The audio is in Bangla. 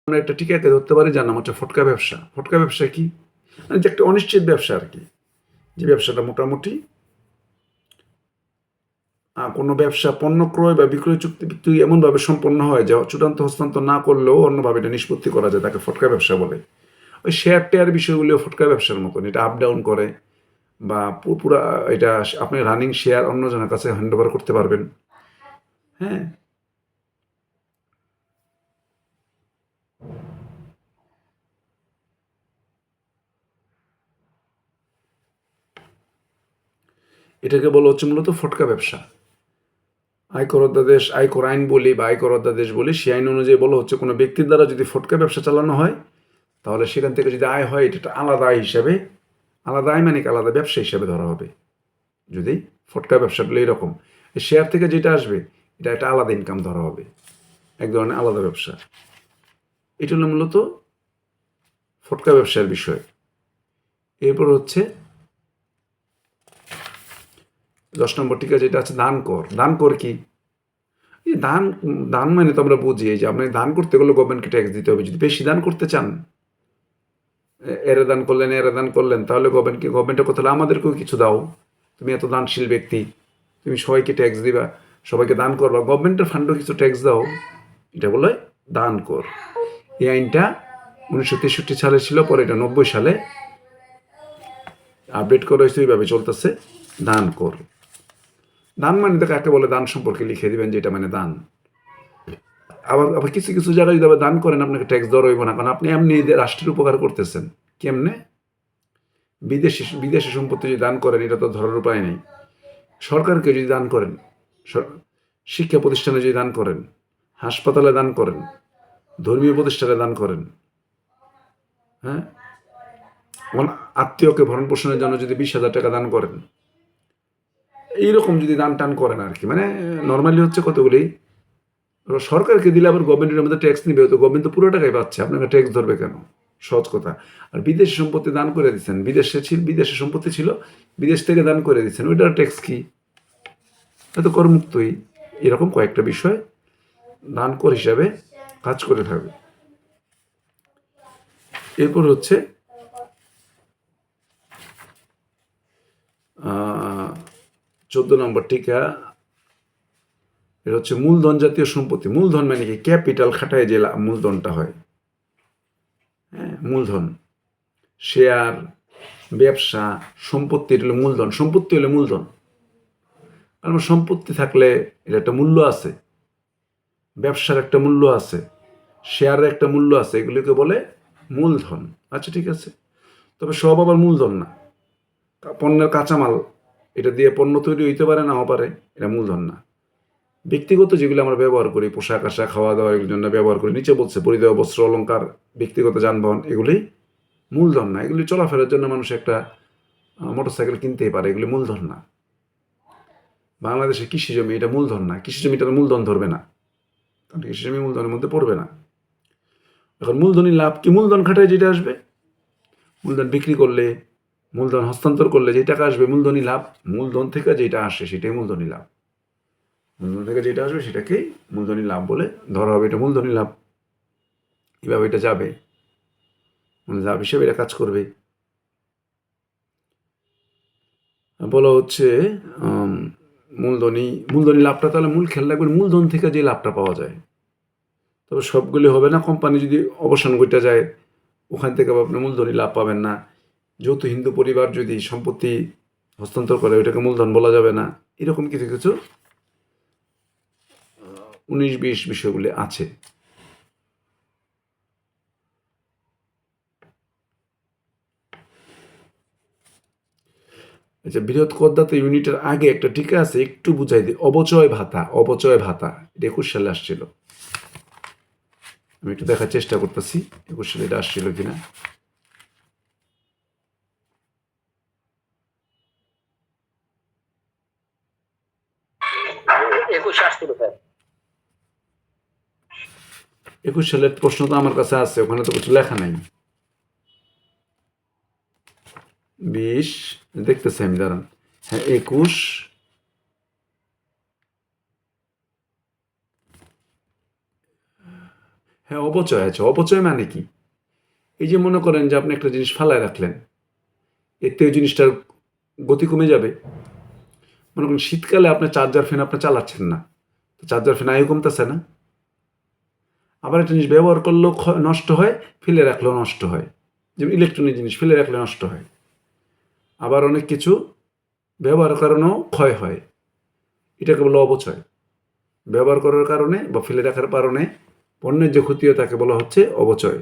আমরা একটা টিকাকে ধরতে পারি, যার নাম হচ্ছে ফটকা ব্যবসা। ফটকা ব্যবসা কি? মানে যে একটা অনিশ্চিত ব্যবসা আর কি, যে ব্যবসাটা মোটামুটি কোনো ব্যবসা পণ্য ক্রয় বা বিক্রয় চুক্তি এমনভাবে সম্পন্ন হয় যে চূড়ান্ত হস্তান্তর না করলেও অন্যভাবে এটা নিষ্পত্তি করা যায়, তাকে ফটকা ব্যবসা বলে। ওই শেয়ার টেয়ার বিষয়গুলিও ফটকা ব্যবসার মতন, এটা আপ ডাউন করে বা পুরা এটা আপনি রানিং শেয়ার অন্যজনের কাছে হ্যান্ড ওভার করতে পারবেন। হ্যাঁ, এটাকে বলা হচ্ছে মূলত ফটকা ব্যবসা। আয়কর অধ্যাদেশ, আয়কর আইন বলি বা আয়কর অধ্যাদেশ বলি, সেই আইন অনুযায়ী বলা হচ্ছে কোনো ব্যক্তির দ্বারা যদি ফটকা ব্যবসা চালানো হয়, তাহলে সেখান থেকে যদি আয় হয়, এটা আলাদা আয় হিসাবে, আলাদা আয় মানে আলাদা ব্যবসা হিসাবে ধরা হবে। যদি ফটকা ব্যবসাগুলো এরকম, শেয়ার থেকে যেটা আসবে এটা একটা আলাদা ইনকাম ধরা হবে, এক ধরনের আলাদা ব্যবসা। এটা হলো মূলত ফটকা ব্যবসার বিষয়। এরপর হচ্ছে 10 নম্বর টিকা যেটা আছে দান কর। দান কর কি? এই দান, দান মানে তো আমরা বুঝি যে আপনি দান করতে গেলে গভর্নমেন্টকে ট্যাক্স দিতে হবে। যদি বেশি দান করতে চান, এরা দান করলেন, এরা দান করলেন, তাহলে গভর্নমেন্টের কথা হলো আমাদেরকেও কিছু দাও, তুমি এত দানশীল ব্যক্তি, তুমি সবাইকে ট্যাক্স দিবা, সবাইকে দান করবা, গভর্নমেন্টের ফান্ডও কিছু ট্যাক্স দাও, এটা বলে দান কর। এই আইনটা 1963 সালে ছিল, পরে এটা 90 সালে আপডেট করা হয়েছে, এইভাবে চলতেছে দান কর। দান মানে তো কাকে বলে দান সম্পর্কে লিখে দিবেন যে এটা মানে দান। আবার আবার কিছু কিছু জায়গায় যদি আবার দান করেন, আপনাকে ট্যাক্স দেওয়া হইব না, কারণ আপনি এমনি রাষ্ট্রের উপকার করতেছেন। কেমনে? বিদেশি সম্পত্তি যদি দান করেন, এটা তো ধরার উপায় নেই। সরকারকে যদি দান করেন, শিক্ষা প্রতিষ্ঠানে যদি দান করেন, হাসপাতালে দান করেন, ধর্মীয় প্রতিষ্ঠানে দান করেন, হ্যাঁ, আত্মীয়কে ভরণ পোষণের জন্য যদি 20,000 টাকা দান করেন, এইরকম যদি দান টান করেন আর কি, মানে নর্মালি হচ্ছে কতগুলি সরকারকে দিলে আবার গভর্নমেন্টের মধ্যে ট্যাক্স নিবে, তো গভর্নমেন্ট তো পুরো টাকাই পাচ্ছে, আপনাকে ট্যাক্স ধরবে কেন? সহজ কথা। আর বিদেশি সম্পত্তি দান করে দিচ্ছেন, বিদেশি সম্পত্তি ছিল, বিদেশ থেকে দান করে দিচ্ছেন, ওইটার ট্যাক্স কি? এটা তো করমুক্তই। এরকম কয়েকটা বিষয় দান কর হিসাবে কাজ করে থাকবে। এরপর হচ্ছে 14 নম্বর টিকা, এটা হচ্ছে মূলধন জাতীয় সম্পত্তি। মূলধন মানে কি? ক্যাপিটাল খাটায় যে মূলধনটা হয়, হ্যাঁ, মূলধন, শেয়ার, ব্যবসা, সম্পত্তি হলো মূলধন। সম্পত্তি হলো মূলধন। কারণ সম্পত্তি থাকলে এটা একটা মূল্য আছে, ব্যবসার একটা মূল্য আছে, শেয়ারের একটা মূল্য আছে, এগুলিকে বলে মূলধন। আচ্ছা, ঠিক আছে। তবে সব আবার মূলধন না। পণ্যের কাঁচামাল, এটা দিয়ে পণ্য তৈরি হইতে পারে, নাও পারে, এটা মূলধন না। ব্যক্তিগত যেগুলো আমরা ব্যবহার করি, পোশাক আশাক, খাওয়া দাওয়া, এগুলোর জন্য ব্যবহার করি, নিচে বলছে পরিধেয় বস্ত্র অলঙ্কার, ব্যক্তিগত যানবাহন, এগুলি মূলধন না। এগুলি চলাফেরার জন্য মানুষ একটা মোটরসাইকেল কিনতেই পারে, এগুলি মূলধন না। বাংলাদেশে কৃষি জমি, এটা মূলধন না। কৃষি জমিটা মূলধন ধরবে না, কারণ কৃষি জমি মূলধনের মধ্যে পড়বে না। এখন মূলধনী লাভ কি? মূলধন খাটায় যেটা আসবে, মূলধন বিক্রি করলে, মূলধন হস্তান্তর করলে যে টাকা আসবে, মূলধনী লাভ। মূলধন থেকে যেটা আসে সেটাই মূলধনী লাভ। মূলধন থেকে যেটা আসবে সেটাকেই মূলধনী লাভ বলে ধরা হবে, এটা মূলধনী লাভ। কীভাবে এটা যাবে, লাভ হিসেবে এটা কাজ করবে। বলা হচ্ছে মূলধনী লাভটা, তাহলে মূল খেয়াল রাখবেন মূলধন থেকে যে লাভটা পাওয়া যায়। তবে সবগুলি হবে না। কোম্পানি যদি অবসান ঘটে যায়, ওখান থেকে আপনি মূলধনী লাভ পাবেন না। যৌথ হিন্দু পরিবার যদি সম্পত্তি হস্তান্তর করে, ওইটাকে মূলধন বলা যাবে না। এরকম কিছু কিছু 19-20 বিষয়গুলি আছে। আচ্ছা, বৃহৎ করদাতা ইউনিটের আগে একটা টিকা আছে, একটু বুঝাই দিই। অবচয় ভাতা, অবচয় ভাতা, এটা 21 সালে আসছিল। আমি একটু দেখার চেষ্টা করতেছি 21 সালে এটা আসছিল কিনা। একুশ সালের প্রশ্ন তো আমার কাছে আছে, ওখানে তো কিছু লেখা নাই। 20 দেখতেছি আমি, দাঁড়ান। হ্যাঁ, 21, হ্যাঁ, অপচয় আছে। অপচয় মানে কি? এই যে মনে করেন যে আপনি একটা জিনিস ফালায় রাখলেন, এতে ওই জিনিসটার গতি কমে যাবে। মনে করেন শীতকালে আপনার চার্জার ফ্যান আপনি চালাচ্ছেন না, তো চার্জার ফ্যান আয়ু কমতেছে না? আবার একটা জিনিস ব্যবহার করলেও নষ্ট হয়, ফেলে রাখলেও নষ্ট হয়। যেমন ইলেকট্রনিক জিনিস ফেলে রাখলে নষ্ট হয়। আবার অনেক কিছু ব্যবহারের কারণেও ক্ষয় হয়। এটাকে বলা অপচয়। ব্যবহার করার কারণে বা ফেলে রাখার কারণে পণ্যের যে ক্ষতি হয় তাকে বলা হচ্ছে অপচয়।